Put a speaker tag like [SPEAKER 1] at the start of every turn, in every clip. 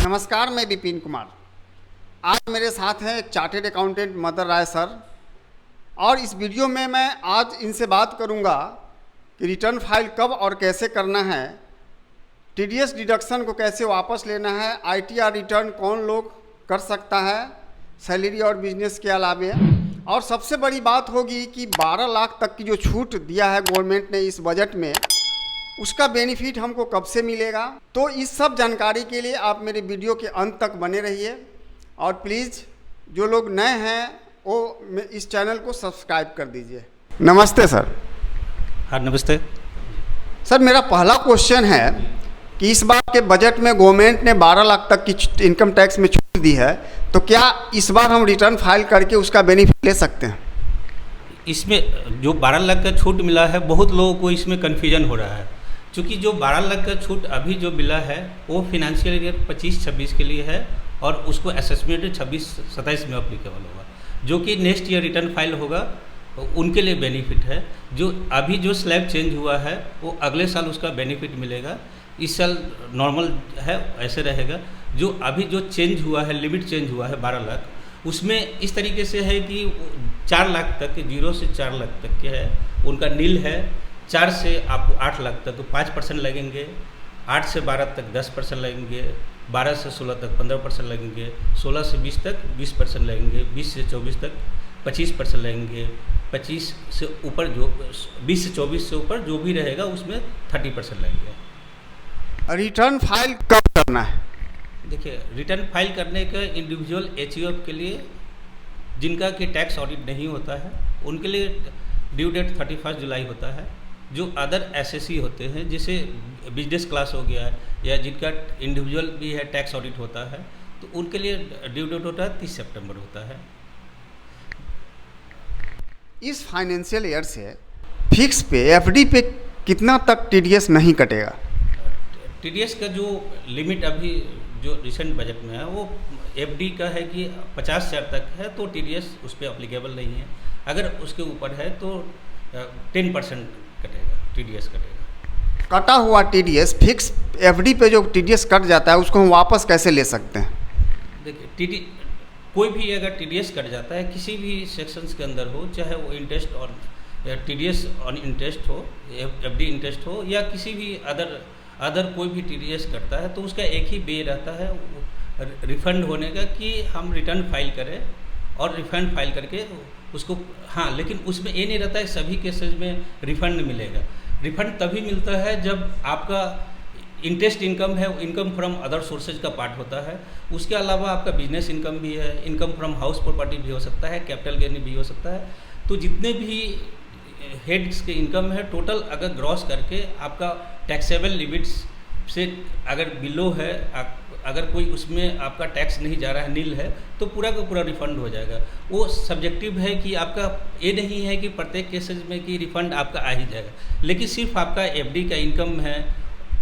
[SPEAKER 1] नमस्कार, मैं विपिन कुमार। आज मेरे साथ हैं एक चार्टेड अकाउंटेंट मदर राय सर, और इस वीडियो में मैं आज इनसे बात करूंगा कि रिटर्न फाइल कब और कैसे करना है, टीडीएस डिडक्शन को कैसे वापस लेना है, आईटीआर रिटर्न कौन लोग कर सकता है सैलरी और बिजनेस के अलावे, और सबसे बड़ी बात होगी कि 12 लाख तक की जो छूट दिया है गवर्नमेंट ने इस बजट में, उसका बेनिफिट हमको कब से मिलेगा। तो इस सब जानकारी के लिए आप मेरे वीडियो के अंत तक बने रहिए, और प्लीज़ जो लोग नए हैं वो इस चैनल को सब्सक्राइब कर दीजिए। नमस्ते सर।
[SPEAKER 2] हाँ, नमस्ते
[SPEAKER 1] सर, मेरा पहला क्वेश्चन है कि इस बार के बजट में गवर्नमेंट ने 12 लाख तक की इनकम टैक्स में छूट दी है, तो क्या इस बार हम रिटर्न फाइल करके उसका बेनिफिट ले सकते हैं?
[SPEAKER 2] इसमें जो 12 लाख का छूट मिला है, बहुत लोगों को इसमें कन्फ्यूजन हो रहा है, क्योंकि जो 12 लाख का छूट अभी जो मिला है वो फिनेंशियल ईयर 25-26 के लिए है, और उसको असेसमेंट 26-27 में अप्लीकेबल होगा। जो कि नेक्स्ट ईयर रिटर्न फाइल होगा उनके लिए बेनिफिट है। जो अभी जो स्लैब चेंज हुआ है वो अगले साल उसका बेनिफिट मिलेगा। इस साल नॉर्मल है, ऐसे रहेगा। जो अभी जो चेंज हुआ है, लिमिट चेंज हुआ है 12 लाख, उसमें इस तरीके से है कि 4 लाख तक, 0 से 4 लाख तक के है उनका नील है। 4 से आपको 8 लाख तक तो 5% लगेंगे, 8 से 12 तक 10% लगेंगे, 12 से 16 तक 15% लगेंगे, 16 से 20 तक 20% लगेंगे, 20 से 24 तक 25% लगेंगे, 25 से ऊपर जो 20 से 24 से ऊपर जो भी रहेगा उसमें 30% लगेगा।
[SPEAKER 1] रिटर्न फाइल कब करना है?
[SPEAKER 2] देखिए, रिटर्न फाइल करने का इंडिविजुअल एचयूएफ के लिए जिनका कि टैक्स ऑडिट नहीं होता है उनके लिए ड्यू डेट 31 जुलाई होता है। जो अदर एसएससी होते हैं, जैसे बिजनेस क्लास हो गया है, या जिनका इंडिविजुअल भी है टैक्स ऑडिट होता है, तो उनके लिए ड्यू डेट होता है 30 सितंबर होता है।
[SPEAKER 1] इस फाइनेंशियल ईयर से फिक्स पे एफडी पे कितना तक टीडीएस नहीं कटेगा?
[SPEAKER 2] टीडीएस का जो लिमिट अभी जो रिसेंट बजट में है वो एफडी का है कि 50,000 तक है, तो टीडीएस उस पर अप्लीकेबल नहीं है। अगर उसके ऊपर है तो 10% कटेगा, टीडीएस कटेगा।
[SPEAKER 1] कटा हुआ टीडीएस फिक्स एफडी पे जो टीडीएस कट जाता है उसको हम वापस कैसे ले सकते हैं?
[SPEAKER 2] देखिए, कोई भी अगर टीडीएस कट जाता है किसी भी सेक्शंस के अंदर हो, चाहे वो इंटरेस्ट और टीडीएस ऑन इंटरेस्ट हो, एफडी इंटरेस्ट हो, या किसी भी अदर कोई भी टीडीएस करता है, तो उसका एक ही वे रहता है रिफंड होने का, कि हम रिटर्न फाइल करें और रिफंड फाइल करके उसको। हाँ, लेकिन उसमें ये नहीं रहता है सभी केसेस में रिफंड मिलेगा। रिफंड तभी मिलता है जब आपका इंटरेस्ट इनकम है, इनकम फ्रॉम अदर सोर्सेज का पार्ट होता है। उसके अलावा आपका बिजनेस इनकम भी है, इनकम फ्रॉम हाउस प्रॉपर्टी भी हो सकता है, कैपिटल गेन भी हो सकता है। तो जितने भी हेड्स के इनकम है टोटल अगर ग्रॉस करके आपका टैक्सेबल लिमिट्स से अगर बिलो है, अगर कोई उसमें आपका टैक्स नहीं जा रहा है, नील है, तो पूरा का पूरा रिफंड हो जाएगा। वो सब्जेक्टिव है कि आपका ये नहीं है कि प्रत्येक केसेज में कि रिफंड आपका आ ही जाएगा, लेकिन सिर्फ आपका एफडी का इनकम है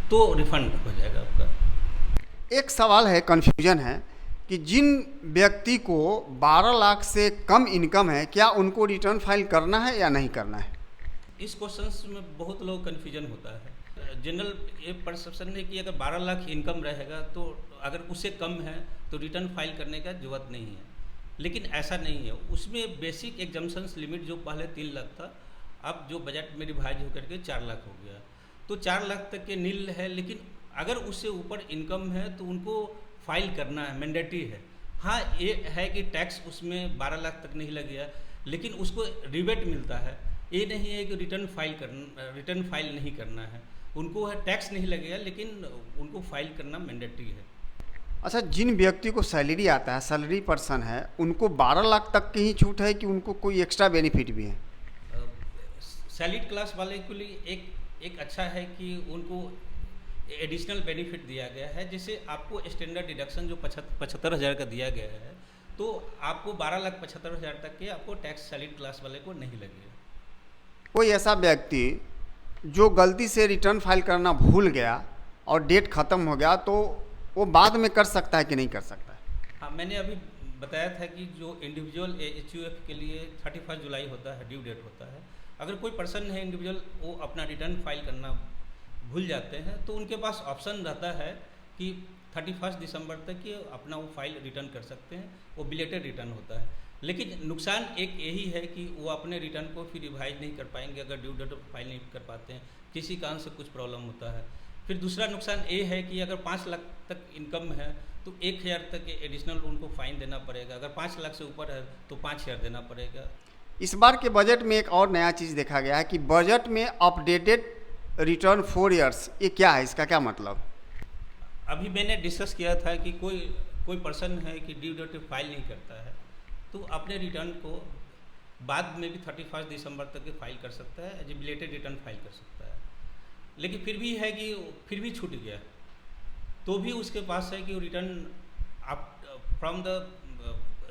[SPEAKER 2] तो रिफंड हो जाएगा आपका।
[SPEAKER 1] एक सवाल है, कन्फ्यूजन है कि जिन व्यक्ति को 12 लाख से कम इनकम है, क्या उनको रिटर्न फाइल करना है या नहीं करना है?
[SPEAKER 2] इस क्वेश्चन में बहुत लोग कन्फ्यूजन होता है। जनरल ये परसेप्शन है कि अगर 12 लाख इनकम रहेगा तो अगर उससे कम है तो रिटर्न फाइल करने का जरूरत नहीं है, लेकिन ऐसा नहीं है। उसमें बेसिक एग्जम्पशंस लिमिट जो पहले 3 लाख था, अब जो बजट में रिवाइज होकर के 4 लाख हो गया, तो 4 लाख तक के नील है। लेकिन अगर उससे ऊपर इनकम है तो उनको फाइल करना है, मैंडेटरी है। हाँ, ये है कि टैक्स उसमें 12 लाख तक नहीं लगेगा, लेकिन उसको रिबेट मिलता है। ये नहीं है कि रिटर्न फाइल नहीं करना है, उनको है टैक्स नहीं लगेगा, लेकिन उनको फाइल करना मैंडेटरी है।
[SPEAKER 1] अच्छा, जिन व्यक्ति को सैलरी आता है, सैलरी पर्सन है, उनको 12 लाख तक की ही छूट है कि उनको कोई एक्स्ट्रा बेनिफिट भी है?
[SPEAKER 2] सैलरीड क्लास वाले के लिए एक अच्छा है कि उनको एडिशनल बेनिफिट दिया गया है। जैसे आपको स्टैंडर्ड डिडक्शन जो 75,000 का दिया गया है, तो आपको 12,75,000 तक के आपको टैक्स सैलरीड क्लास वाले को नहीं लगेगा।
[SPEAKER 1] कोई ऐसा व्यक्ति जो गलती से रिटर्न फाइल करना भूल गया और डेट ख़त्म हो गया, तो वो बाद में कर सकता है कि नहीं कर सकता है?
[SPEAKER 2] हाँ, मैंने अभी बताया था कि जो इंडिविजुअल एचयूएफ के लिए 31 जुलाई होता है, ड्यू डेट होता है। अगर कोई पर्सन है इंडिविजुअल, वो अपना रिटर्न फाइल करना भूल जाते हैं, तो उनके पास ऑप्शन रहता है कि 31 दिसंबर तक ये अपना वो फाइल रिटर्न कर सकते हैं, वो बिलेटेड रिटर्न होता है। लेकिन नुकसान एक यही है कि वो अपने रिटर्न को फिर रिवाइज नहीं कर पाएंगे अगर ड्यू डेट फाइल नहीं कर पाते हैं, किसी कारण से कुछ प्रॉब्लम होता है। फिर दूसरा नुकसान ये है कि अगर 5 लाख तक इनकम है तो 1000 तक एडिशनल उनको फाइन देना पड़ेगा, अगर 5 लाख से ऊपर है तो 5000 देना पड़ेगा।
[SPEAKER 1] इस बार के बजट में एक और नया चीज़ देखा गया है कि बजट में अपडेटेड रिटर्न 4 ईयर्स, ये क्या है, इसका क्या मतलब?
[SPEAKER 2] अभी मैंने डिस्कस किया था कि कोई पर्सन है कि ड्यू डेट फाइल नहीं करता है तो अपने रिटर्न को बाद में भी 31 दिसंबर तक फाइल कर सकता है, एज बिलेटेड रिटर्न फाइल कर सकता है। लेकिन फिर भी है कि फिर भी छूट गया तो भी उसके पास है कि वो return from the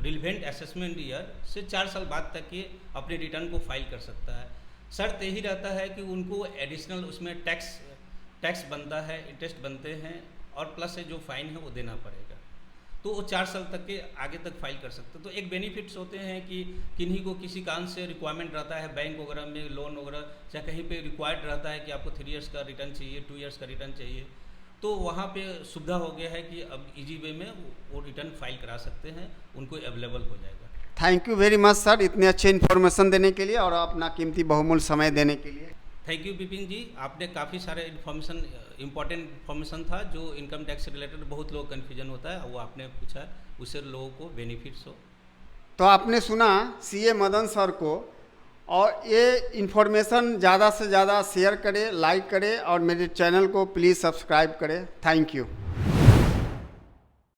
[SPEAKER 2] relevant assessment year से 4 साल बाद तक ये अपने रिटर्न को फाइल कर सकता है। शर्त यही रहता है कि उनको एडिशनल उसमें टैक्स बनता है, इंटरेस्ट बनते हैं और प्लस से जो फाइन है वो देना पड़ेगा, तो वो 4 साल तक के आगे तक फाइल कर सकते हैं। तो एक बेनिफिट्स होते हैं कि किन्हीं को किसी कारण से रिक्वायरमेंट रहता है बैंक वगैरह में, लोन वगैरह, चाहे कहीं पे रिक्वायर्ड रहता है कि आपको 3 इयर्स का रिटर्न चाहिए, 2 इयर्स का रिटर्न चाहिए, तो वहाँ पे सुविधा हो गया है कि अब इजी वे में वो रिटर्न फाइल करा सकते हैं, उनको अवेलेबल हो जाएगा।
[SPEAKER 1] Thank you very much sir, इतने अच्छे इन्फॉर्मेशन देने के लिए और अपना कीमती बहुमूल्य समय देने के लिए।
[SPEAKER 2] थैंक यू विपिन जी, आपने काफ़ी सारे इम्पोर्टेंट इन्फॉर्मेशन था जो इनकम टैक्स से रिलेटेड बहुत लोग कन्फ्यूजन होता है, वो आपने पूछा, उससे लोगों को बेनिफिट्स हो।
[SPEAKER 1] तो आपने सुना सीए मदन सर को, और ये इन्फॉर्मेशन ज़्यादा से ज़्यादा शेयर करें, लाइक करें और मेरे चैनल को प्लीज़ सब्सक्राइब करें। Thank you.